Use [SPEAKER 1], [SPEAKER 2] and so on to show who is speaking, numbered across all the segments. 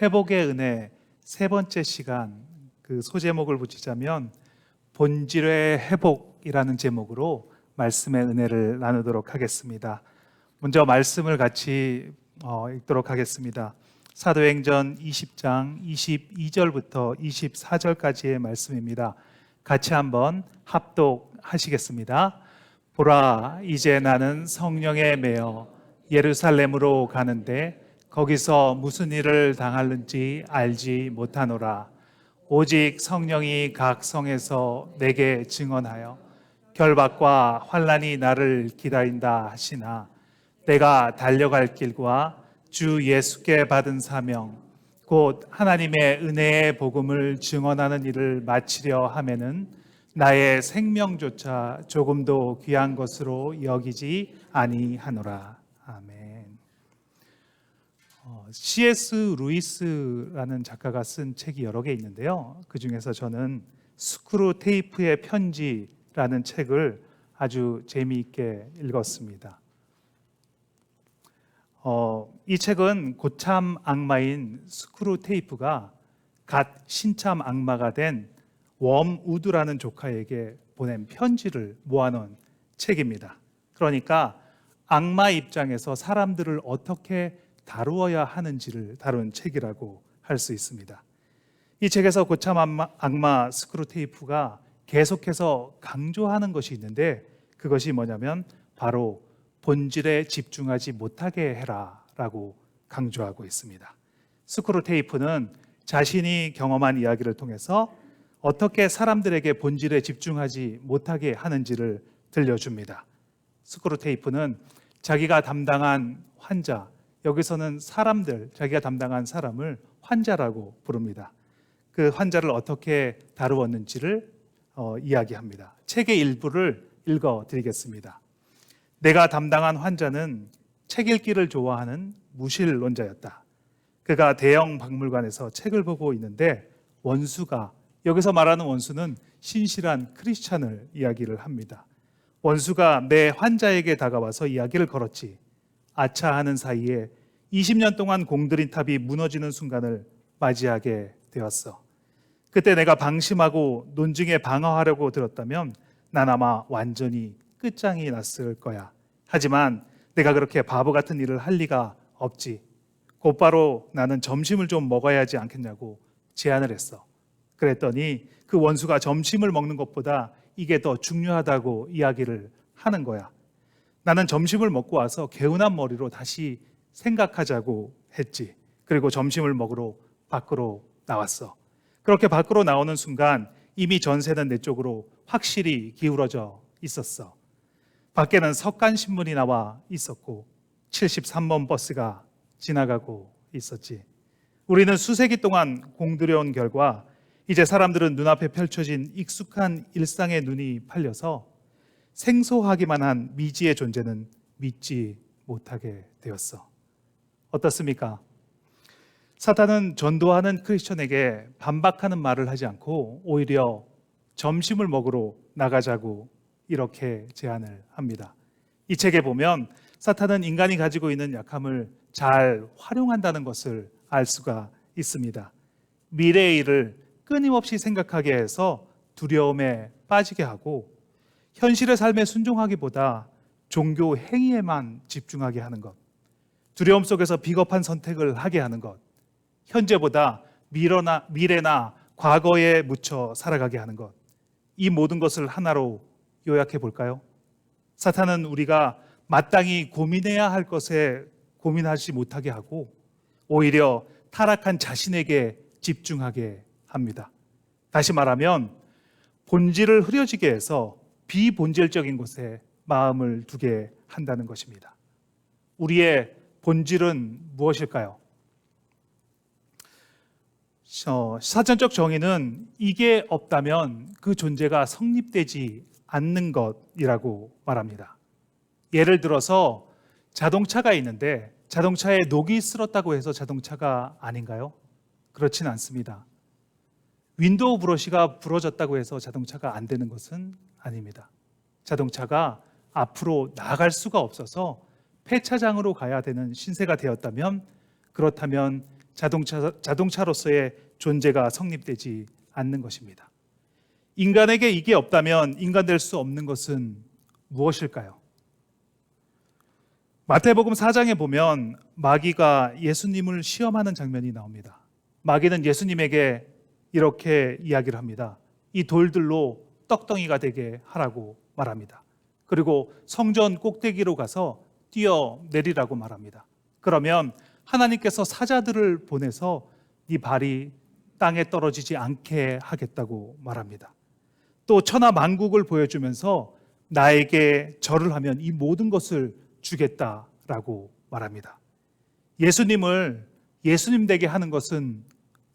[SPEAKER 1] 회복의 은혜 세 번째 시간, 그 소제목을 붙이자면 본질의 회복이라는 제목으로 말씀의 은혜를 나누도록 하겠습니다. 먼저 말씀을 같이 읽도록 하겠습니다. 사도행전 20장 22절부터 24절까지의 말씀입니다. 같이 한번 합독하시겠습니다. 보라, 이제 나는 성령에 매여 예루살렘으로 가는데 거기서 무슨 일을 당할는지 알지 못하노라. 오직 성령이 각 성에서 내게 증언하여 결박과 환난이 나를 기다린다 하시나, 내가 달려갈 길과 주 예수께 받은 사명 곧 하나님의 은혜의 복음을 증언하는 일을 마치려 하면은 나의 생명조차 조금도 귀한 것으로 여기지 아니하노라. 아멘. C.S. 루이스라는 작가가 쓴 책이 여러 개 있는데요. 그 중에서 저는 스크루 테이프의 편지라는 책을 아주 재미있게 읽었습니다. 이 책은 고참 악마인 스크루 테이프가 갓 신참 악마가 된 웜우드라는 조카에게 보낸 편지를 모아놓은 책입니다. 그러니까 악마 입장에서 사람들을 어떻게 다루어야 하는지를 다룬 책이라고 할 수 있습니다. 이 책에서 고참 악마 스크루 테이프가 계속해서 강조하는 것이 있는데, 그것이 뭐냐면 바로 본질에 집중하지 못하게 해라 라고 강조하고 있습니다. 스크루 테이프는 자신이 경험한 이야기를 통해서 어떻게 사람들에게 본질에 집중하지 못하게 하는지를 들려줍니다. 스크루 테이프는 자기가 담당한 환자, 여기서는 사람들, 자기가 담당한 사람을 환자라고 부릅니다. 그 환자를 어떻게 다루었는지를 이야기합니다. 책의 일부를 읽어드리겠습니다. 내가 담당한 환자는 책 읽기를 좋아하는 무신론자였다. 그가 대형 박물관에서 책을 보고 있는데 원수가, 여기서 말하는 원수는 신실한 크리스찬을 이야기를 합니다. 원수가 내 환자에게 다가와서 이야기를 걸었지. 아차 하는 사이에 20년 동안 공들인 탑이 무너지는 순간을 맞이하게 되었어. 그때 내가 방심하고 논증에 방어하려고 들었다면 난 아마 완전히 끝장이 났을 거야. 하지만 내가 그렇게 바보 같은 일을 할 리가 없지. 곧바로 나는 점심을 좀 먹어야 하지 않겠냐고 제안을 했어. 그랬더니 그 원수가 점심을 먹는 것보다 이게 더 중요하다고 이야기를 하는 거야. 나는 점심을 먹고 와서 개운한 머리로 다시 생각하자고 했지. 그리고 점심을 먹으러 밖으로 나왔어. 그렇게 밖으로 나오는 순간 이미 전세는 내 쪽으로 확실히 기울어져 있었어. 밖에는 석간신문이 나와 있었고 73번 버스가 지나가고 있었지. 우리는 수세기 동안 공들여온 결과 이제 사람들은 눈앞에 펼쳐진 익숙한 일상의 눈이 팔려서 생소하기만 한 미지의 존재는 믿지 못하게 되었어. 어떻습니까? 사탄은 전도하는 크리스천에게 반박하는 말을 하지 않고 오히려 점심을 먹으러 나가자고 이렇게 제안을 합니다. 이 책에 보면 사탄은 인간이 가지고 있는 약함을 잘 활용한다는 것을 알 수가 있습니다. 미래의 일을 끊임없이 생각하게 해서 두려움에 빠지게 하고 현실의 삶에 순종하기보다 종교 행위에만 집중하게 하는 것, 두려움 속에서 비겁한 선택을 하게 하는 것, 현재보다 미래나 과거에 묻혀 살아가게 하는 것, 이 모든 것을 하나로 요약해 볼까요? 사탄은 우리가 마땅히 고민해야 할 것에 고민하지 못하게 하고 오히려 타락한 자신에게 집중하게 합니다. 다시 말하면 본질을 흐려지게 해서 비본질적인 것에 마음을 두게 한다는 것입니다. 우리의 본질은 무엇일까요? 사전적 정의는 이게 없다면 그 존재가 성립되지 않는 것이라고 말합니다. 예를 들어서 자동차가 있는데 자동차에 녹이 슬었다고 해서 자동차가 아닌가요? 그렇진 않습니다. 윈도우 브러시가 부러졌다고 해서 자동차가 안 되는 것은 아닙니다. 자동차가 앞으로 나아갈 수가 없어서 폐차장으로 가야 되는 신세가 되었다면 그렇다면 자동차로서의 존재가 성립되지 않는 것입니다. 인간에게 이게 없다면 인간 될 수 없는 것은 무엇일까요? 마태복음 4장에 보면 마귀가 예수님을 시험하는 장면이 나옵니다. 마귀는 예수님에게 이렇게 이야기를 합니다. 이 돌들로 떡덩이가 되게 하라고 말합니다. 그리고 성전 꼭대기로 가서 뛰어내리라고 말합니다. 그러면 하나님께서 사자들을 보내서 네 발이 땅에 떨어지지 않게 하겠다고 말합니다. 또 천하 만국을 보여주면서 나에게 절을 하면 이 모든 것을 주겠다라고 말합니다. 예수님을 예수님 되게 하는 것은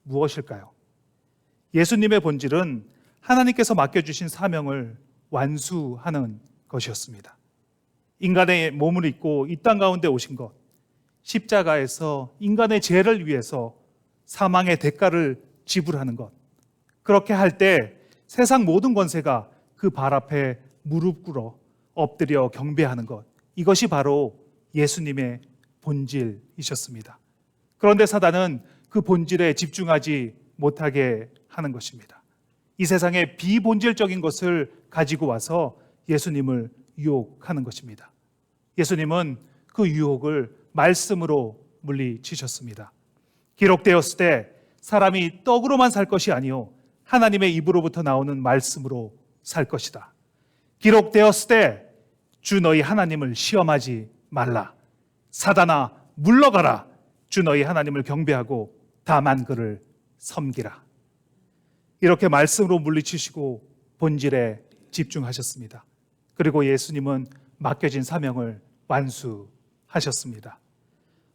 [SPEAKER 1] 무엇일까요? 예수님의 본질은 하나님께서 맡겨주신 사명을 완수하는 것이었습니다. 인간의 몸을 입고 이 땅 가운데 오신 것, 십자가에서 인간의 죄를 위해서 사망의 대가를 지불하는 것, 그렇게 할 때 세상 모든 권세가 그 발 앞에 무릎 꿇어 엎드려 경배하는 것, 이것이 바로 예수님의 본질이셨습니다. 그런데 사단은 그 본질에 집중하지 못하게 하는 것입니다. 이 세상의 비본질적인 것을 가지고 와서 예수님을 유혹하는 것입니다. 예수님은 그 유혹을 말씀으로 물리치셨습니다. 기록되었을 때 사람이 떡으로만 살 것이 아니요 하나님의 입으로부터 나오는 말씀으로 살 것이다. 기록되었을 때 주 너희 하나님을 시험하지 말라. 사단아 물러가라. 주 너희 하나님을 경배하고 다만 그를 섬기라. 이렇게 말씀으로 물리치시고 본질에 집중하셨습니다. 그리고 예수님은 맡겨진 사명을 완수하셨습니다.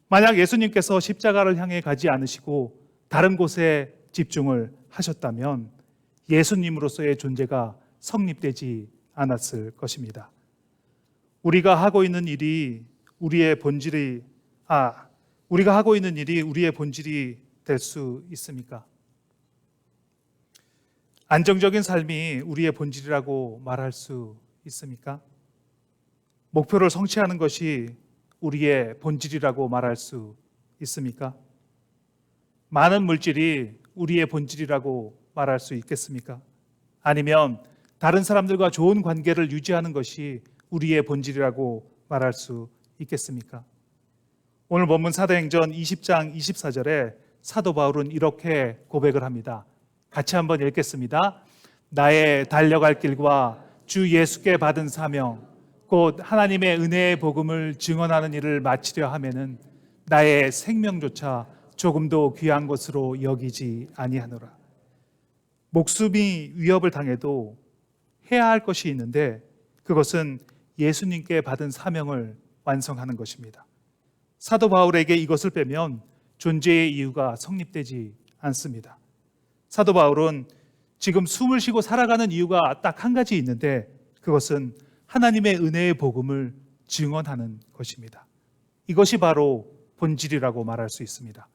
[SPEAKER 1] 만약 예수님께서 십자가를 향해 가지 않으시고 다른 곳에 집중을 하셨다면 예수님으로서의 존재가 성립되지 않았을 것입니다. 우리가 하고 있는 일이 우리의 본질이 될 수 있습니까? 안정적인 삶이 우리의 본질이라고 말할 수 있습니까? 목표를 성취하는 것이 우리의 본질이라고 말할 수 있습니까? 많은 물질이 우리의 본질이라고 말할 수 있겠습니까? 아니면 다른 사람들과 좋은 관계를 유지하는 것이 우리의 본질이라고 말할 수 있겠습니까? 오늘 본문 사도행전 20장 24절에 사도 바울은 이렇게 고백을 합니다. 같이 한번 읽겠습니다. 나의 달려갈 길과 주 예수께 받은 사명 곧 하나님의 은혜의 복음을 증언하는 일을 마치려 하면은 나의 생명조차 조금도 귀한 것으로 여기지 아니하노라. 목숨이 위협을 당해도 해야 할 것이 있는데 그것은 예수님께 받은 사명을 완성하는 것입니다. 사도 바울에게 이것을 빼면 존재의 이유가 성립되지 않습니다. 사도 바울은 지금 숨을 쉬고 살아가는 이유가 딱 한 가지 있는데 그것은 하나님의 은혜의 복음을 증언하는 것입니다. 이것이 바로 본질이라고 말할 수 있습니다.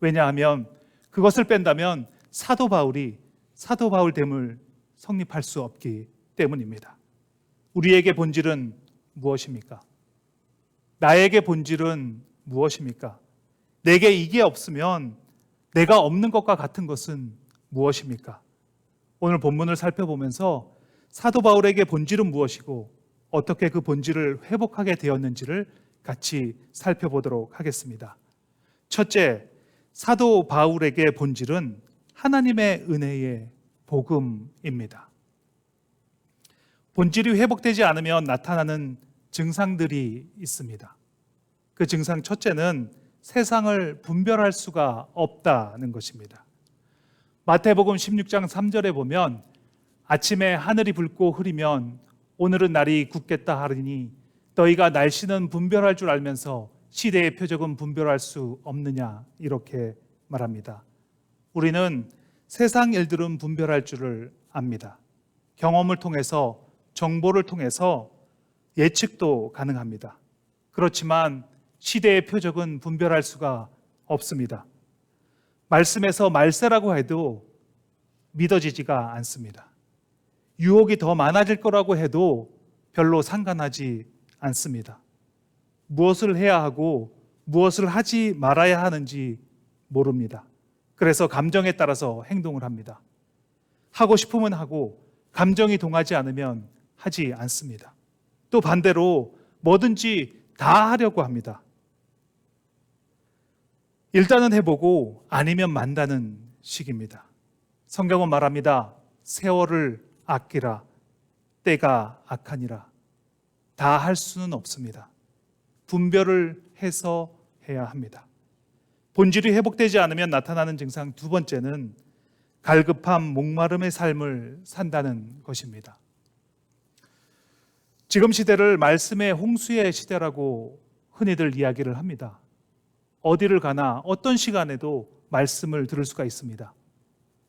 [SPEAKER 1] 왜냐하면 그것을 뺀다면 사도 바울됨을 성립할 수 없기 때문입니다. 우리에게 본질은 무엇입니까? 나에게 본질은 무엇입니까? 내게 이게 없으면 내가 없는 것과 같은 것은 무엇입니까? 오늘 본문을 살펴보면서 사도 바울에게 본질은 무엇이고 어떻게 그 본질을 회복하게 되었는지를 같이 살펴보도록 하겠습니다. 첫째, 사도 바울에게 본질은 하나님의 은혜의 복음입니다. 본질이 회복되지 않으면 나타나는 증상들이 있습니다. 그 증상 첫째는 세상을 분별할 수가 없다는 것입니다. 마태복음 16장 3절에 보면 아침에 하늘이 붉고 흐리면 오늘은 날이 굳겠다 하리니 너희가 날씨는 분별할 줄 알면서 시대의 표적은 분별할 수 없느냐 이렇게 말합니다. 우리는 세상 일들은 분별할 줄을 압니다. 경험을 통해서 정보를 통해서 예측도 가능합니다. 그렇지만 시대의 표적은 분별할 수가 없습니다. 말씀에서 말세라고 해도 믿어지지가 않습니다. 유혹이 더 많아질 거라고 해도 별로 상관하지 않습니다. 무엇을 해야 하고 무엇을 하지 말아야 하는지 모릅니다. 그래서 감정에 따라서 행동을 합니다. 하고 싶으면 하고 감정이 동하지 않으면 하지 않습니다. 또 반대로 뭐든지 다 하려고 합니다. 일단은 해보고 아니면 만다는 식입니다. 성경은 말합니다. 세월을 아끼라. 때가 악하니라. 다 할 수는 없습니다. 분별을 해서 해야 합니다. 본질이 회복되지 않으면 나타나는 증상 두 번째는 갈급함, 목마름의 삶을 산다는 것입니다. 지금 시대를 말씀의 홍수의 시대라고 흔히들 이야기를 합니다. 어디를 가나 어떤 시간에도 말씀을 들을 수가 있습니다.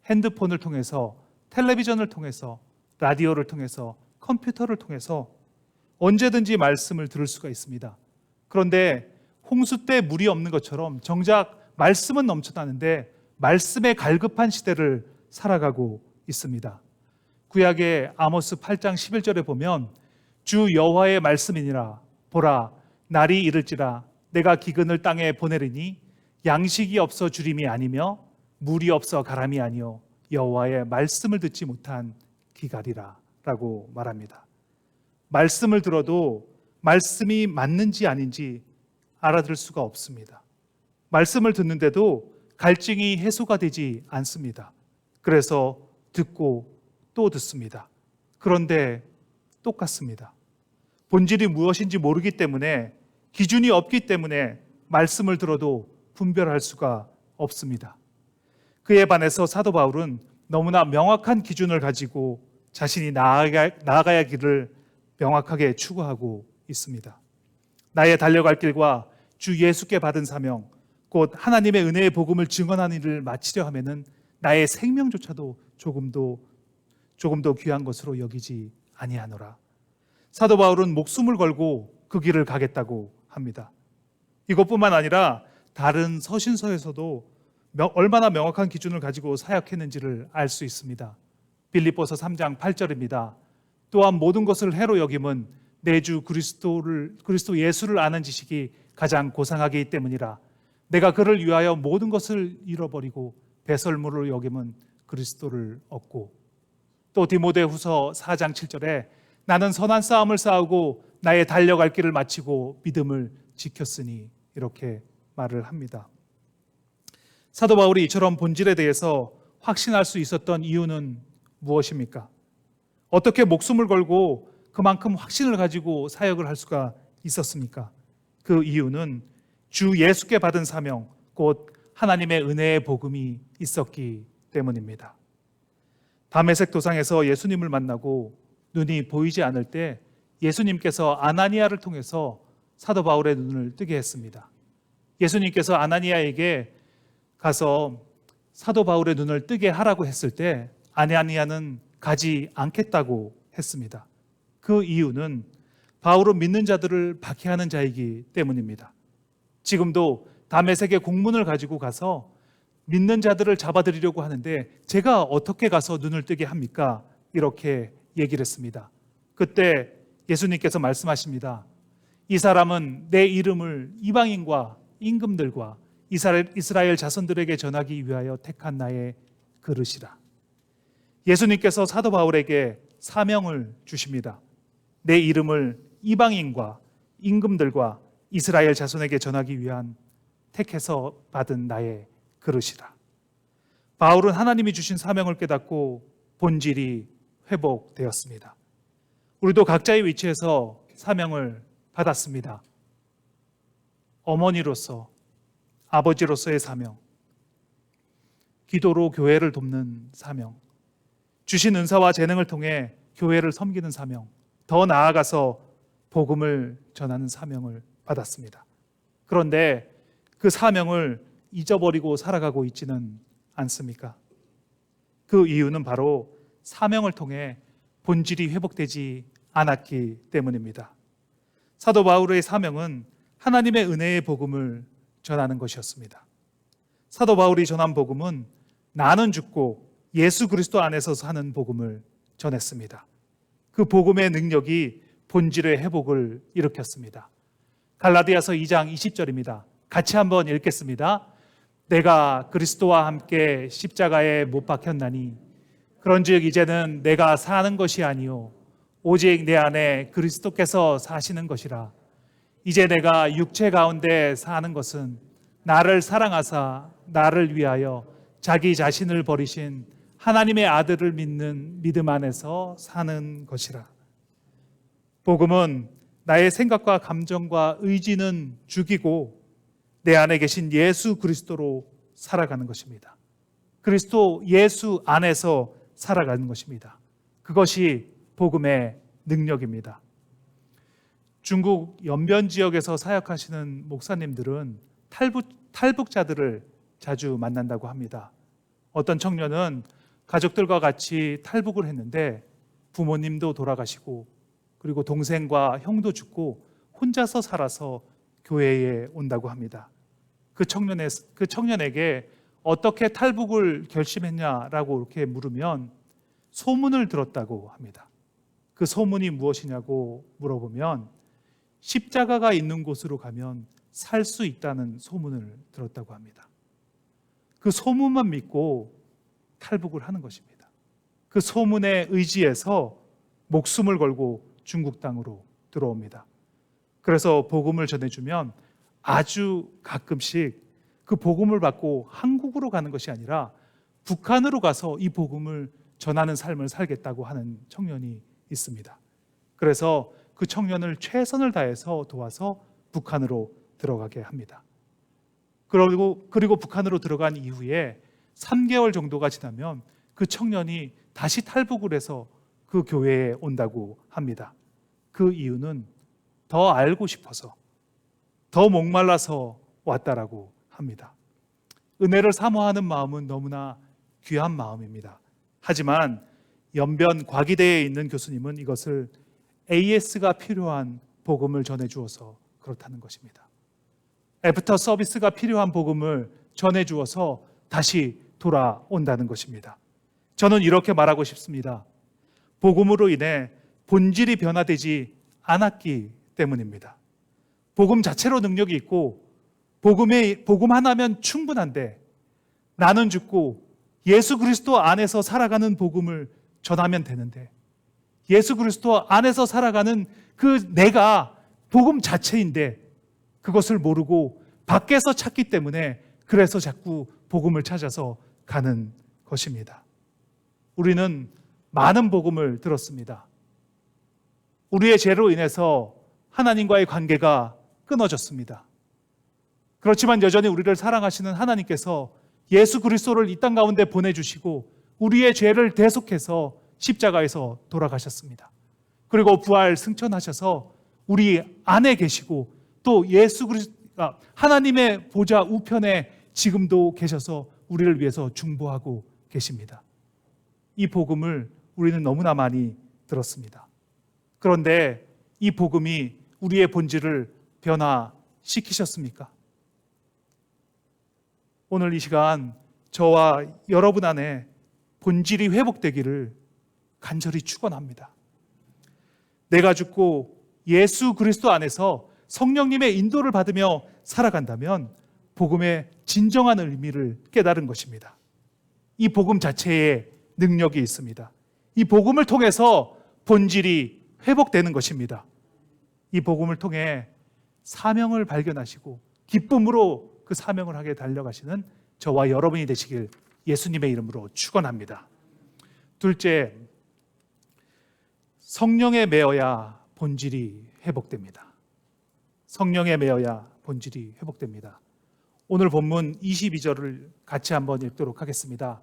[SPEAKER 1] 핸드폰을 통해서, 텔레비전을 통해서, 라디오를 통해서, 컴퓨터를 통해서 언제든지 말씀을 들을 수가 있습니다. 그런데 홍수 때 물이 없는 것처럼 정작 말씀은 넘쳐나는데 말씀에 갈급한 시대를 살아가고 있습니다. 구약의 아모스 8장 11절에 보면 주 여호와의 말씀이니라 보라 날이 이를지라 내가 기근을 땅에 보내리니 양식이 없어 주림이 아니며 물이 없어 가람이 아니요 여호와의 말씀을 듣지 못한 기갈이라 라고 말합니다. 말씀을 들어도 말씀이 맞는지 아닌지 알아들을 수가 없습니다. 말씀을 듣는데도 갈증이 해소가 되지 않습니다. 그래서 듣고 또 듣습니다. 그런데 똑같습니다. 본질이 무엇인지 모르기 때문에, 기준이 없기 때문에 말씀을 들어도 분별할 수가 없습니다. 그에 반해서 사도 바울은 너무나 명확한 기준을 가지고 자신이 나아가야 할 길을 명확하게 추구하고 있습니다. 나의 달려갈 길과 주 예수께 받은 사명, 곧 하나님의 은혜의 복음을 증언하는 일을 마치려 하면은 나의 생명조차도 조금도 귀한 것으로 여기지 아니하노라. 사도 바울은 목숨을 걸고 그 길을 가겠다고 합니다. 이것뿐만 아니라 다른 서신서에서도 얼마나 명확한 기준을 가지고 사역했는지를 알 수 있습니다. 빌립보서 3장 8절입니다. 또한 모든 것을 해로 여김은 내 주 그리스도 예수를 아는 지식이 가장 고상하기 때문이라. 내가 그를 위하여 모든 것을 잃어버리고 배설물로 여김은 그리스도를 얻고. 또 디모데후서 4장 7절에 나는 선한 싸움을 싸우고 나의 달려갈 길을 마치고 믿음을 지켰으니 이렇게 말을 합니다. 사도 바울이 이처럼 본질에 대해서 확신할 수 있었던 이유는 무엇입니까? 어떻게 목숨을 걸고 그만큼 확신을 가지고 사역을 할 수가 있었습니까? 그 이유는 주 예수께 받은 사명, 곧 하나님의 은혜의 복음이 있었기 때문입니다. 다메섹 도상에서 예수님을 만나고 눈이 보이지 않을 때 예수님께서 아나니아를 통해서 사도 바울의 눈을 뜨게 했습니다. 예수님께서 아나니아에게 가서 사도 바울의 눈을 뜨게 하라고 했을 때 아나니아는 가지 않겠다고 했습니다. 그 이유는 바울은 믿는 자들을 박해하는 자이기 때문입니다. 지금도 다메섹의 공문을 가지고 가서 믿는 자들을 잡아들이려고 하는데 제가 어떻게 가서 눈을 뜨게 합니까? 이렇게 얘기를 했습니다. 그때 예수님께서 말씀하십니다. 이 사람은 내 이름을 이방인과 임금들과 이스라엘 자손들에게 전하기 위하여 택한 나의 그릇이라. 예수님께서 사도 바울에게 사명을 주십니다. 내 이름을 이방인과 임금들과 이스라엘 자손에게 전하기 위한 택해서 받은 나의 그릇이라. 바울은 하나님이 주신 사명을 깨닫고 본질이 회복되었습니다. 우리도 각자의 위치에서 사명을 받았습니다. 어머니로서, 아버지로서의 사명, 기도로 교회를 돕는 사명, 주신 은사와 재능을 통해 교회를 섬기는 사명, 더 나아가서 복음을 전하는 사명을 받았습니다. 그런데 그 사명을 잊어버리고 살아가고 있지는 않습니까? 그 이유는 바로 사명을 통해 본질이 회복되지 않았기 때문입니다. 사도 바울의 사명은 하나님의 은혜의 복음을 전하는 것이었습니다. 사도 바울이 전한 복음은 나는 죽고 예수 그리스도 안에서 사는 복음을 전했습니다. 그 복음의 능력이 본질의 회복을 일으켰습니다. 갈라디아서 2장 20절입니다. 같이 한번 읽겠습니다. 내가 그리스도와 함께 십자가에 못 박혔나니 그런즉 이제는 내가 사는 것이 아니요 오직 내 안에 그리스도께서 사시는 것이라. 이제 내가 육체 가운데 사는 것은 나를 사랑하사 나를 위하여 자기 자신을 버리신 하나님의 아들을 믿는 믿음 안에서 사는 것이라. 복음은 나의 생각과 감정과 의지는 죽이고 내 안에 계신 예수 그리스도로 살아가는 것입니다. 그리스도 예수 안에서 살아가는 것입니다. 그것이 복음의 능력입니다. 중국 연변 지역에서 사역하시는 목사님들은 탈북자들을 자주 만난다고 합니다. 어떤 청년은 가족들과 같이 탈북을 했는데 부모님도 돌아가시고 그리고 동생과 형도 죽고 혼자서 살아서 교회에 온다고 합니다. 그 청년에게 어떻게 탈북을 결심했냐라고 이렇게 물으면 소문을 들었다고 합니다. 그 소문이 무엇이냐고 물어보면 십자가가 있는 곳으로 가면 살 수 있다는 소문을 들었다고 합니다. 그 소문만 믿고 탈북을 하는 것입니다. 그 소문에 의지해서 목숨을 걸고 중국 땅으로 들어옵니다. 그래서 복음을 전해주면 아주 가끔씩 그 복음을 받고 한국으로 가는 것이 아니라 북한으로 가서 이 복음을 전하는 삶을 살겠다고 하는 청년이 있습니다. 그래서 그 청년을 최선을 다해서 도와서 북한으로 들어가게 합니다. 그리고 북한으로 들어간 이후에 3개월 정도가 지나면 그 청년이 다시 탈북을 해서 그 교회에 온다고 합니다. 그 이유는 더 알고 싶어서, 더 목말라서 왔다라고 합니다. 은혜를 사모하는 마음은 너무나 귀한 마음입니다. 하지만 연변 과기대에 있는 교수님은 이것을 AS가 필요한 복음을 전해주어서 그렇다는 것입니다. 애프터 서비스가 필요한 복음을 전해주어서 다시 돌아온다는 것입니다. 저는 이렇게 말하고 싶습니다. 복음으로 인해 본질이 변화되지 않았기 때문입니다. 복음 자체로 능력이 있고 복음 하나면 충분한데 나는 죽고 예수 그리스도 안에서 살아가는 복음을 전하면 되는데 예수 그리스도 안에서 살아가는 그 내가 복음 자체인데 그것을 모르고 밖에서 찾기 때문에 그래서 자꾸 복음을 찾아서 가는 것입니다. 우리는 많은 복음을 들었습니다. 우리의 죄로 인해서 하나님과의 관계가 끊어졌습니다. 그렇지만 여전히 우리를 사랑하시는 하나님께서 예수 그리스도를 이 땅 가운데 보내주시고 우리의 죄를 대속해서 십자가에서 돌아가셨습니다. 그리고 부활 승천하셔서 우리 안에 계시고 또 예수 그리스도 하나님의 보좌 우편에 지금도 계셔서 우리를 위해서 중보하고 계십니다. 이 복음을 우리는 너무나 많이 들었습니다. 그런데 이 복음이 우리의 본질을 변화시키셨습니까? 오늘 이 시간 저와 여러분 안에 본질이 회복되기를 간절히 축원합니다. 내가 죽고 예수 그리스도 안에서 성령님의 인도를 받으며 살아간다면 복음의 진정한 의미를 깨달은 것입니다. 이 복음 자체에 능력이 있습니다. 이 복음을 통해서 본질이 회복되는 것입니다. 이 복음을 통해 사명을 발견하시고 기쁨으로 그 사명을 하게 달려가시는 저와 여러분이 되시길 예수님의 이름으로 축원합니다. 둘째, 성령에 매어야 본질이 회복됩니다. 성령에 매어야 본질이 회복됩니다. 오늘 본문 22절을 같이 한번 읽도록 하겠습니다.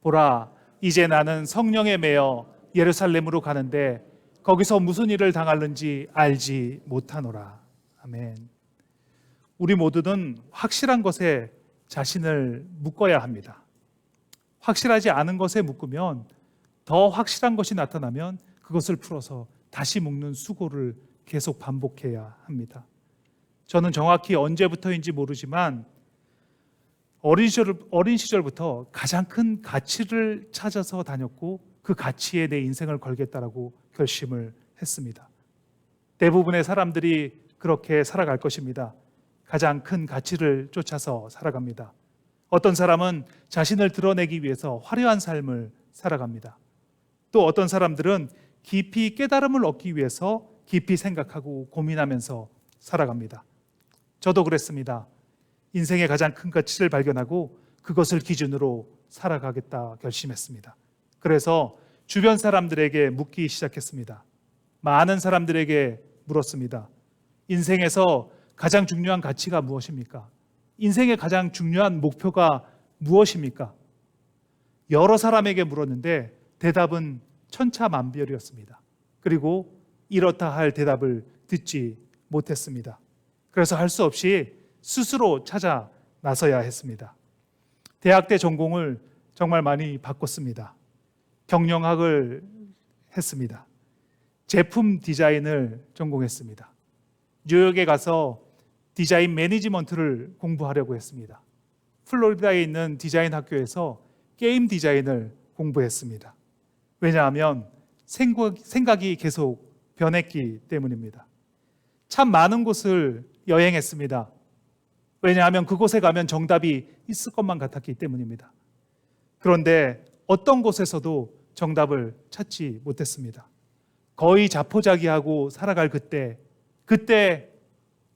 [SPEAKER 1] 보라, 이제 나는 성령에 매어 예루살렘으로 가는데 거기서 무슨 일을 당할는지 알지 못하노라. 아멘. 우리 모두는 확실한 것에 자신을 묶어야 합니다. 확실하지 않은 것에 묶으면 더 확실한 것이 나타나면 그것을 풀어서 다시 묶는 수고를 계속 반복해야 합니다. 저는 정확히 언제부터인지 모르지만 어린 시절부터 가장 큰 가치를 찾아서 다녔고 그 가치에 내 인생을 걸겠다라고 결심을 했습니다. 대부분의 사람들이 그렇게 살아갈 것입니다. 가장 큰 가치를 쫓아서 살아갑니다. 어떤 사람은 자신을 드러내기 위해서 화려한 삶을 살아갑니다. 또 어떤 사람들은 깊이 깨달음을 얻기 위해서 깊이 생각하고 고민하면서 살아갑니다. 저도 그랬습니다. 인생의 가장 큰 가치를 발견하고 그것을 기준으로 살아가겠다 결심했습니다. 그래서 주변 사람들에게 묻기 시작했습니다. 많은 사람들에게 물었습니다. 인생에서 가장 중요한 가치가 무엇입니까? 인생의 가장 중요한 목표가 무엇입니까? 여러 사람에게 물었는데 대답은 천차만별이었습니다. 그리고 이렇다 할 대답을 듣지 못했습니다. 그래서 할 수 없이 스스로 찾아 나서야 했습니다. 대학 때 전공을 정말 많이 바꿨습니다. 경영학을 했습니다. 제품 디자인을 전공했습니다. 뉴욕에 가서 디자인 매니지먼트를 공부하려고 했습니다. 플로리다에 있는 디자인 학교에서 게임 디자인을 공부했습니다. 왜냐하면 생각이 계속 변했기 때문입니다. 참 많은 곳을 여행했습니다. 왜냐하면 그곳에 가면 정답이 있을 것만 같았기 때문입니다. 그런데 어떤 곳에서도 정답을 찾지 못했습니다. 거의 자포자기하고 살아갈 그때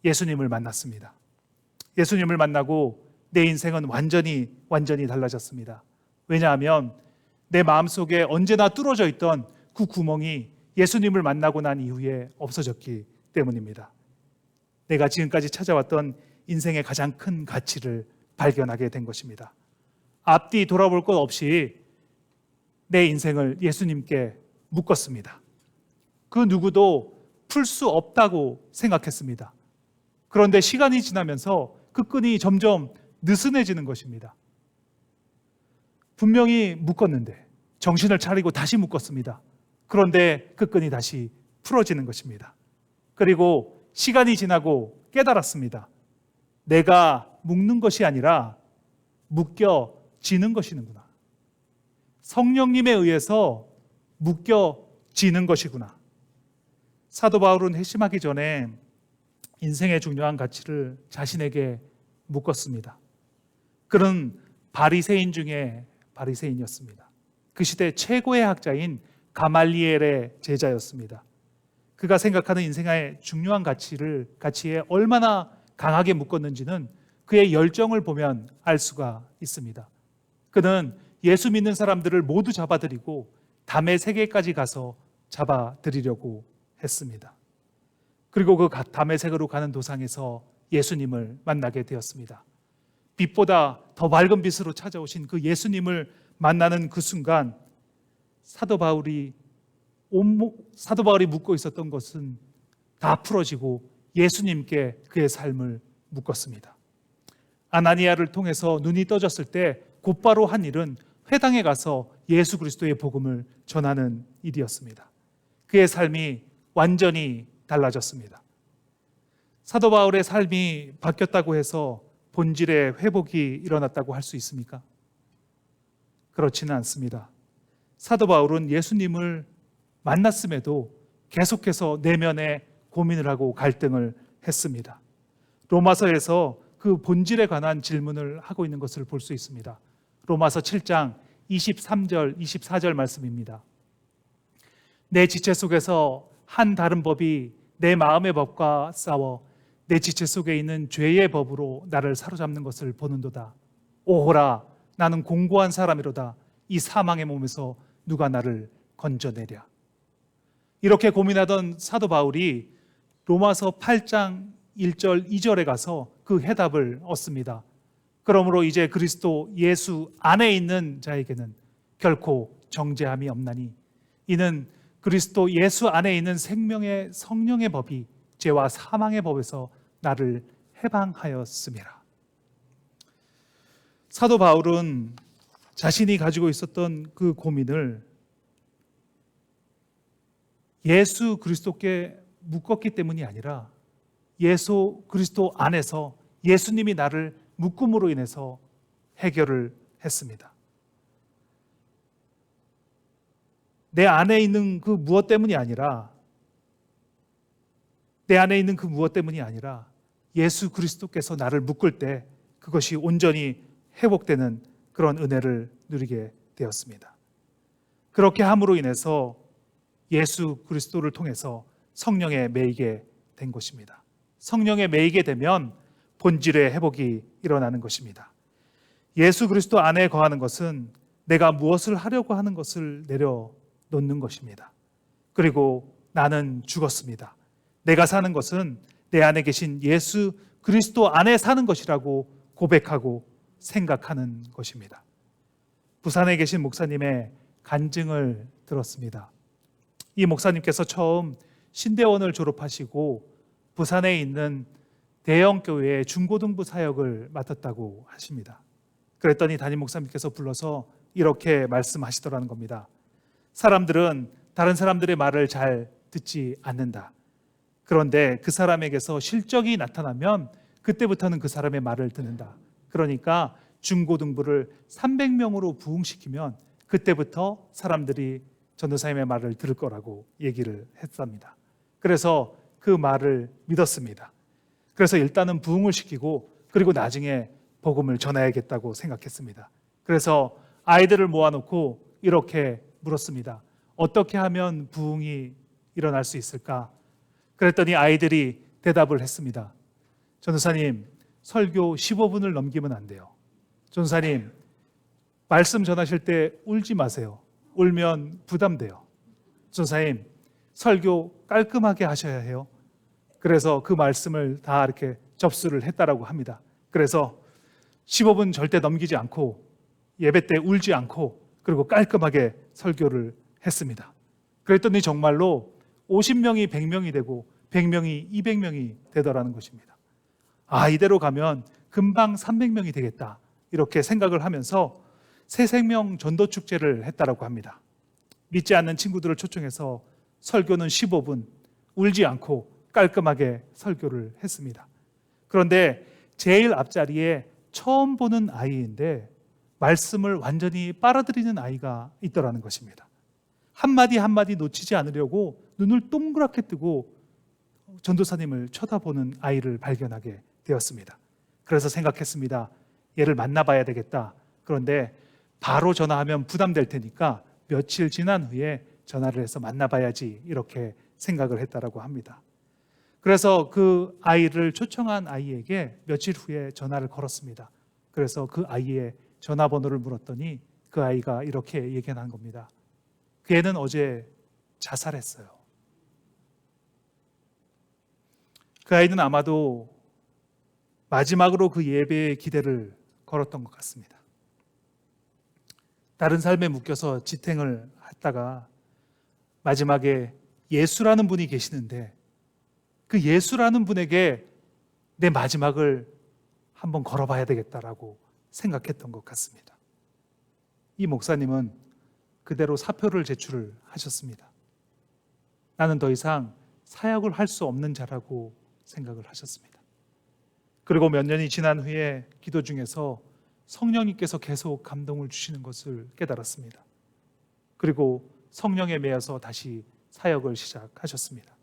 [SPEAKER 1] 예수님을 만났습니다. 예수님을 만나고 내 인생은 완전히 달라졌습니다. 왜냐하면 내 마음속에 언제나 뚫어져 있던 그 구멍이 예수님을 만나고 난 이후에 없어졌기 때문입니다. 내가 지금까지 찾아왔던 인생의 가장 큰 가치를 발견하게 된 것입니다. 앞뒤 돌아볼 것 없이 내 인생을 예수님께 묶었습니다. 그 누구도 풀 수 없다고 생각했습니다. 그런데 시간이 지나면서 그 끈이 점점 느슨해지는 것입니다. 분명히 묶었는데 정신을 차리고 다시 묶었습니다. 그런데 그 끈이 다시 풀어지는 것입니다. 그리고 시간이 지나고 깨달았습니다. 내가 묶는 것이 아니라 묶여지는 것이구나. 성령님에 의해서 묶여지는 것이구나. 사도 바울은 회심하기 전에 인생의 중요한 가치를 자신에게 묶었습니다. 그는 바리새인 중에 바리새인이었습니다. 그 시대 최고의 학자인 가말리엘의 제자였습니다. 그가 생각하는 인생의 중요한 가치에 얼마나 강하게 묶었는지는 그의 열정을 보면 알 수가 있습니다. 그는 예수 믿는 사람들을 모두 잡아들이고 담의 세계까지 가서 잡아들이려고 했습니다. 그리고 그 담의 세계로 가는 도상에서 예수님을 만나게 되었습니다. 빛보다 더 밝은 빛으로 찾아오신 그 예수님을 만나는 그 순간 사도 바울이 묶고 있었던 것은 다 풀어지고 예수님께 그의 삶을 묶었습니다. 아나니아를 통해서 눈이 떠졌을 때 곧바로 한 일은 회당에 가서 예수 그리스도의 복음을 전하는 일이었습니다. 그의 삶이 완전히 달라졌습니다. 사도 바울의 삶이 바뀌었다고 해서 본질의 회복이 일어났다고 할 수 있습니까? 그렇지는 않습니다. 사도 바울은 예수님을 만났음에도 계속해서 내면에 고민을 하고 갈등을 했습니다. 로마서에서 그 본질에 관한 질문을 하고 있는 것을 볼 수 있습니다. 로마서 7장 23절, 24절 말씀입니다. 내 지체 속에서 한 다른 법이 내 마음의 법과 싸워 내 지체 속에 있는 죄의 법으로 나를 사로잡는 것을 보는도다. 오호라, 나는 공고한 사람이로다. 이 사망의 몸에서 누가 나를 건져내랴. 이렇게 고민하던 사도 바울이 로마서 8장 1절, 2절에 가서 그 해답을 얻습니다. 그러므로 이제 그리스도 예수 안에 있는 자에게는 결코 정죄함이 없나니 이는 그리스도 예수 안에 있는 생명의 성령의 법이 죄와 사망의 법에서 나를 해방하였음이라. 사도 바울은 자신이 가지고 있었던 그 고민을 예수 그리스도께 묶었기 때문이 아니라 예수 그리스도 안에서 예수님이 나를 묶음으로 인해서 해결을 했습니다. 내 안에 있는 그 무엇 때문이 아니라 예수 그리스도께서 나를 묶을 때 그것이 온전히 회복되는 그런 은혜를 누리게 되었습니다. 그렇게 함으로 인해서 예수 그리스도를 통해서 성령에 매이게 된 것입니다. 성령에 매이게 되면 본질의 회복이 일어나는 것입니다. 예수 그리스도 안에 거하는 것은 내가 무엇을 하려고 하는 것을 내려놓는 것입니다. 그리고 나는 죽었습니다. 내가 사는 것은 내 안에 계신 예수 그리스도 안에 사는 것이라고 고백하고 생각하는 것입니다. 부산에 계신 목사님의 간증을 들었습니다. 이 목사님께서 처음 신대원을 졸업하시고 부산에 있는 대형 교회의 중고등부 사역을 맡았다고 하십니다. 그랬더니 담임 목사님께서 불러서 이렇게 말씀하시더라는 겁니다. 사람들은 다른 사람들의 말을 잘 듣지 않는다. 그런데 그 사람에게서 실적이 나타나면 그때부터는 그 사람의 말을 듣는다. 그러니까 중고등부를 300명으로 부흥시키면 그때부터 사람들이 전도사님의 말을 들을 거라고 얘기를 했답니다. 그래서 그 말을 믿었습니다. 그래서 일단은 부흥을 시키고 그리고 나중에 복음을 전해야겠다고 생각했습니다. 그래서 아이들을 모아놓고 이렇게 물었습니다. 어떻게 하면 부흥이 일어날 수 있을까? 그랬더니 아이들이 대답을 했습니다. 전도사님, 설교 15분을 넘기면 안 돼요. 전도사님, 말씀 전하실 때 울지 마세요. 울면 부담돼요. 전도사님, 설교 깔끔하게 하셔야 해요. 그래서 그 말씀을 다 이렇게 접수를 했다라고 합니다. 그래서 15분 절대 넘기지 않고 예배 때 울지 않고 그리고 깔끔하게 설교를 했습니다. 그랬더니 정말로 50명이 100명이 되고 100명이 200명이 되더라는 것입니다. 아, 이대로 가면 금방 300명이 되겠다 이렇게 생각을 하면서 새생명 전도축제를 했다라고 합니다. 믿지 않는 친구들을 초청해서 설교는 15분 울지 않고 깔끔하게 설교를 했습니다. 그런데 제일 앞자리에 처음 보는 아이인데 말씀을 완전히 빨아들이는 아이가 있더라는 것입니다. 한마디 한마디 놓치지 않으려고 눈을 동그랗게 뜨고 전도사님을 쳐다보는 아이를 발견하게 되었습니다. 그래서 생각했습니다. 얘를 만나봐야 되겠다. 그런데 바로 전화하면 부담될 테니까 며칠 지난 후에 전화를 해서 만나봐야지 이렇게 생각을 했다라고 합니다. 그래서 그 아이를 초청한 아이에게 며칠 후에 전화를 걸었습니다. 그래서 그 아이의 전화번호를 물었더니 그 아이가 이렇게 얘기한 겁니다. 그 애는 어제 자살했어요. 그 아이는 아마도 마지막으로 그 예배의 기대를 걸었던 것 같습니다. 다른 삶에 묶여서 지탱을 했다가 마지막에 예수라는 분이 계시는데 그 예수라는 분에게 내 마지막을 한번 걸어봐야 되겠다라고 생각했던 것 같습니다. 이 목사님은 그대로 사표를 제출을 하셨습니다. 나는 더 이상 사역을 할 수 없는 자라고 생각을 하셨습니다. 그리고 몇 년이 지난 후에 기도 중에서 성령님께서 계속 감동을 주시는 것을 깨달았습니다. 그리고 성령에 매여서 다시 사역을 시작하셨습니다.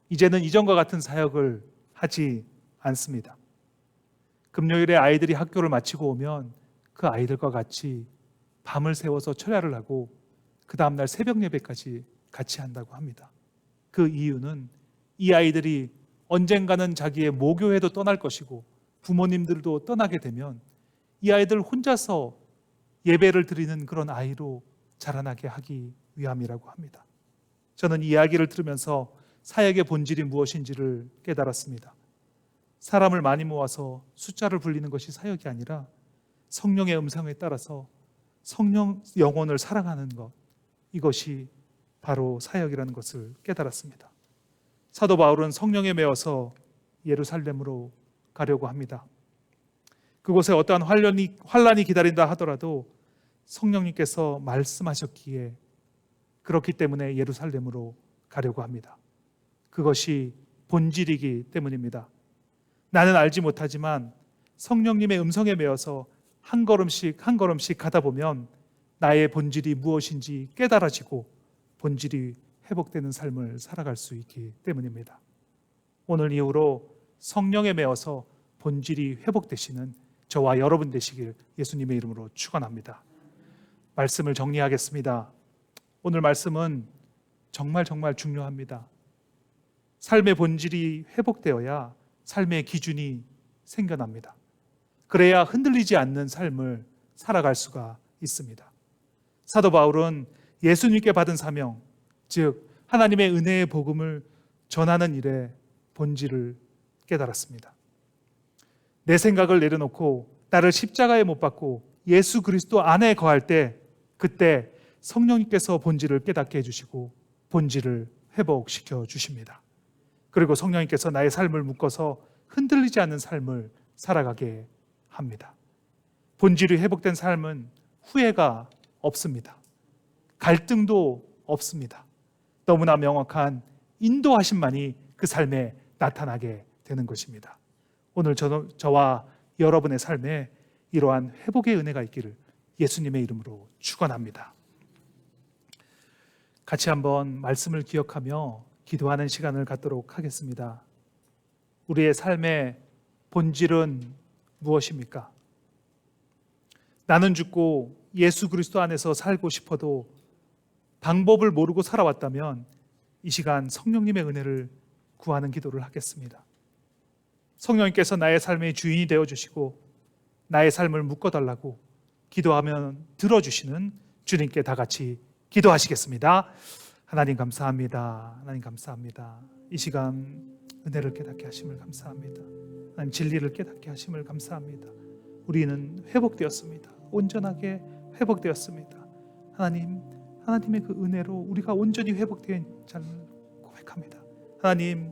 [SPEAKER 1] 이제는 이전과 같은 사역을 하지 않습니다. 금요일에 아이들이 학교를 마치고 오면 그 아이들과 같이 밤을 새워서 철야를 하고 그 다음날 새벽 예배까지 같이 한다고 합니다. 그 이유는 이 아이들이 언젠가는 자기의 모교회도 떠날 것이고 부모님들도 떠나게 되면 이 아이들 혼자서 예배를 드리는 그런 아이로 자라나게 하기 위함이라고 합니다. 저는 이 이야기를 들으면서 사역의 본질이 무엇인지를 깨달았습니다. 사람을 많이 모아서 숫자를 불리는 것이 사역이 아니라 성령의 음성에 따라서 성령 영혼을 사랑하는 것, 이것이 바로 사역이라는 것을 깨달았습니다. 사도 바울은 성령에 매어서 예루살렘으로 가려고 합니다. 그곳에 어떠한 환란이 기다린다 하더라도 성령님께서 말씀하셨기에 그렇기 때문에 예루살렘으로 가려고 합니다. 그것이 본질이기 때문입니다. 나는 알지 못하지만 성령님의 음성에 매어서 한 걸음씩 한 걸음씩 가다 보면 나의 본질이 무엇인지 깨달아지고 본질이 회복되는 삶을 살아갈 수 있기 때문입니다. 오늘 이후로 성령에 매어서 본질이 회복되시는 저와 여러분 되시길 예수님의 이름으로 축원합니다. 말씀을 정리하겠습니다. 오늘 말씀은 정말 중요합니다. 삶의 본질이 회복되어야 삶의 기준이 생겨납니다. 그래야 흔들리지 않는 삶을 살아갈 수가 있습니다. 사도 바울은 예수님께 받은 사명, 즉 하나님의 은혜의 복음을 전하는 일에 본질을 깨달았습니다. 내 생각을 내려놓고 나를 십자가에 못 박고 예수 그리스도 안에 거할 때, 그때 성령님께서 본질을 깨닫게 해주시고 본질을 회복시켜 주십니다. 그리고 성령님께서 나의 삶을 묶어서 흔들리지 않는 삶을 살아가게 합니다. 본질이 회복된 삶은 후회가 없습니다. 갈등도 없습니다. 너무나 명확한 인도하심만이 그 삶에 나타나게 되는 것입니다. 오늘 저와 여러분의 삶에 이러한 회복의 은혜가 있기를 예수님의 이름으로 축원합니다. 같이 한번 말씀을 기억하며 기도하는 시간을 갖도록 하겠습니다. 우리의 삶의 본질은 무엇입니까? 나는 죽고 예수 그리스도 안에서 살고 싶어도 방법을 모르고 살아왔다면 이 시간 성령님의 은혜를 구하는 기도를 하겠습니다. 성령님께서 나의 삶의 주인이 되어주시고 나의 삶을 묶어달라고 기도하면 들어주시는 주님께 다 같이 기도하시겠습니다. 하나님 감사합니다. 하나님 감사합니다. 이 시간 은혜를 깨닫게 하심을 감사합니다. 하나님 진리를 깨닫게 하심을 감사합니다. 우리는 회복되었습니다. 온전하게 회복되었습니다. 하나님의 그 은혜로 우리가 온전히 회복된 자를 고백합니다. 하나님,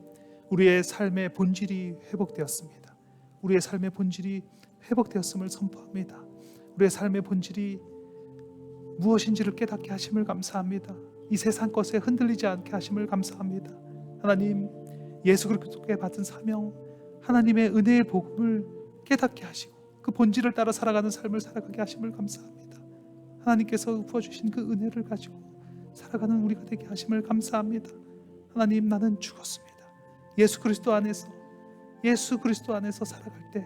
[SPEAKER 1] 우리의 삶의 본질이 회복되었습니다. 우리의 삶의 본질이 회복되었음을 선포합니다. 우리의 삶의 본질이 무엇인지를 깨닫게 하심을 감사합니다. 이 세상 것에 흔들리지 않게 하심을 감사합니다. 하나님, 예수 그리스도께 받은 사명, 하나님의 은혜의 복음을 깨닫게 하시고 그 본질을 따라 살아가는 삶을 살아가게 하심을 감사합니다. 하나님께서 부어주신 그 은혜를 가지고 살아가는 우리가 되게 하심을 감사합니다. 하나님, 나는 죽었습니다. 예수 그리스도 안에서 살아갈 때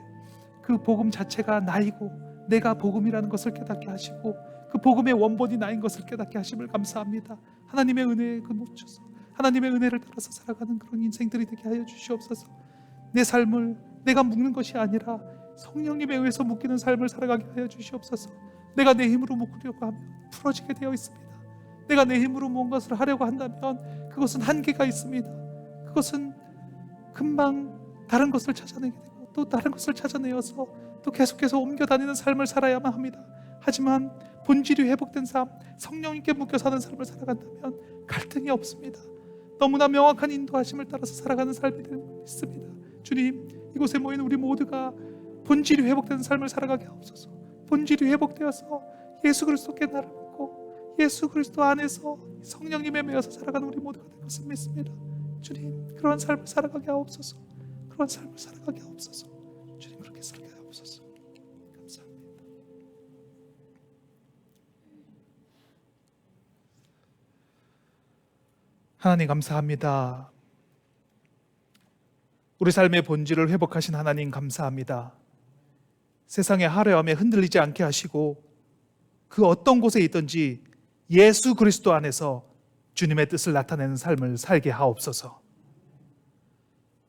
[SPEAKER 1] 그 복음 자체가 나이고 내가 복음이라는 것을 깨닫게 하시고 그 복음의 원본이 나인 것을 깨닫게 하심을 감사합니다. 하나님의 은혜에 묻혀서 하나님의 은혜를 따라서 살아가는 그런 인생들이 되게 하여 주시옵소서. 내 삶을 내가 묶는 것이 아니라 성령님에 의해서 묶이는 삶을 살아가게 하여 주시옵소서. 내가 내 힘으로 묶으려고 하면 풀어지게 되어 있습니다. 내가 내 힘으로 무엇을 하려고 한다면 그것은 한계가 있습니다. 그것은 금방 다른 것을 찾아내게 되고 또 다른 것을 찾아내어서 또 계속해서 옮겨 다니는 삶을 살아야만 합니다. 하지만 본질이 회복된 삶, 성령님께 묶여 사는 삶을 살아간다면 갈등이 없습니다. 너무나 명확한 인도하심을 따라서 살아가는 삶이 될 수 있습니다. 주님, 이곳에 모인 우리 모두가 본질이 회복된 삶을 살아가게 하옵소서. 본질이 회복되어서 예수 그리스도께 나를 믿고 예수 그리스도 안에서 성령님에 매여서 살아가는 우리 모두가 될 것을 믿습니다. 주님, 그러한 삶을 살아가게 하옵소서. 그런 삶을 살아가게 하옵소서. 주님, 그렇게 살게 하옵소서. 감사합니다. 하나님 감사합니다. 우리 삶의 본질을 회복하신 하나님 감사합니다. 세상의 화려함에 흔들리지 않게 하시고 그 어떤 곳에 있든지 예수 그리스도 안에서 주님의 뜻을 나타내는 삶을 살게 하옵소서.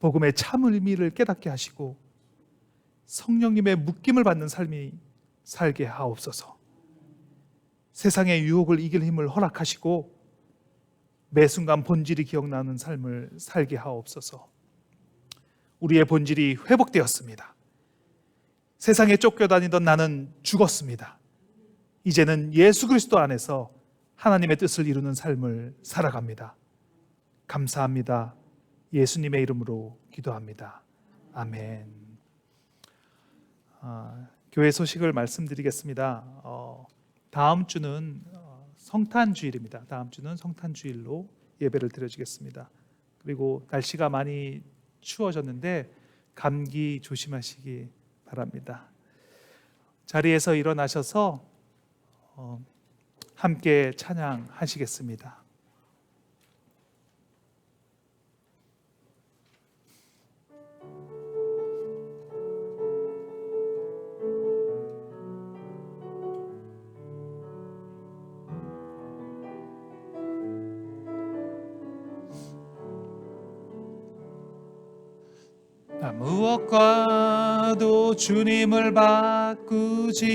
[SPEAKER 1] 복음의 참 의미를 깨닫게 하시고 성령님의 묶임을 받는 삶이 살게 하옵소서. 세상의 유혹을 이길 힘을 허락하시고 매 순간 본질이 기억나는 삶을 살게 하옵소서. 우리의 본질이 회복되었습니다. 세상에 쫓겨다니던 나는 죽었습니다. 이제는 예수 그리스도 안에서 하나님의 뜻을 이루는 삶을 살아갑니다. 감사합니다. 예수님의 이름으로 기도합니다. 아멘. 교회 소식을 말씀드리겠습니다. 다음 주는 성탄주일입니다. 다음 주는 성탄주일로 예배를 드려지겠습니다. 그리고 날씨가 많이 추워졌는데 감기 조심하시기 바랍니다. 자리에서 일어나셔서 함께 찬양하시겠습니다. 무엇과도 주님을 바꾸지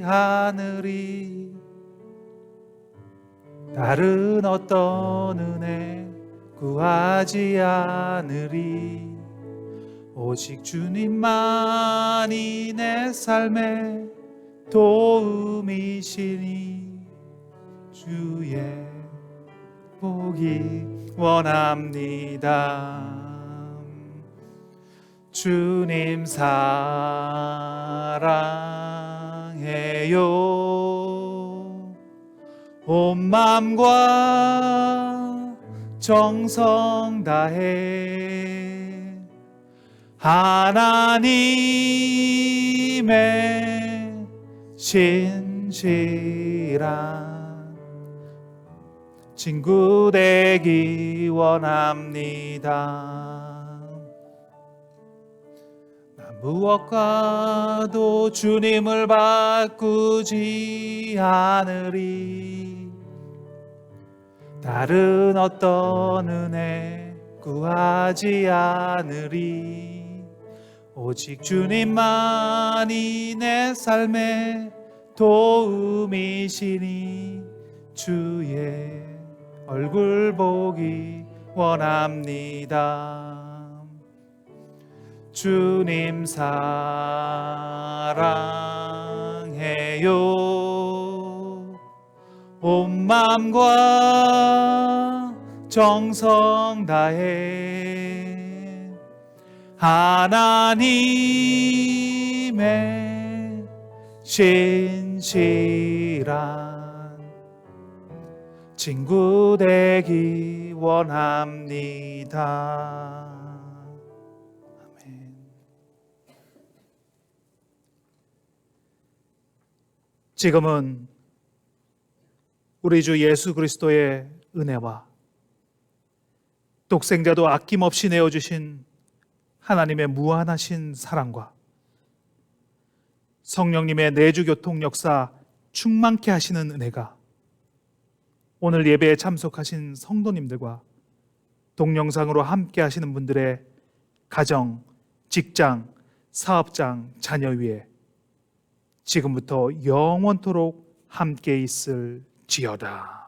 [SPEAKER 1] 않으리. 다른 어떤 은혜 구하지 않으리. 오직 주님만이 내 삶의 도움이시니 주의 보기 원합니다. 주님 사랑해요. 온 마음과 정성 다해 하나님의 신실한 친구 되기 원합니다. 무엇과도 주님을 바꾸지 않으리. 다른 어떤 은혜 구하지 않으리. 오직 주님만이 내 삶의 도움이시니 주의 얼굴 보기 원합니다. 주님 사랑해요. 온 마음과 정성 다해 하나님의 신실한 친구 되기 원합니다. 지금은 우리 주 예수 그리스도의 은혜와 독생자도 아낌없이 내어주신 하나님의 무한하신 사랑과 성령님의 내주교통 역사 충만케 하시는 은혜가 오늘 예배에 참석하신 성도님들과 동영상으로 함께 하시는 분들의 가정, 직장, 사업장, 자녀 위에 지금부터 영원토록 함께 있을지어다.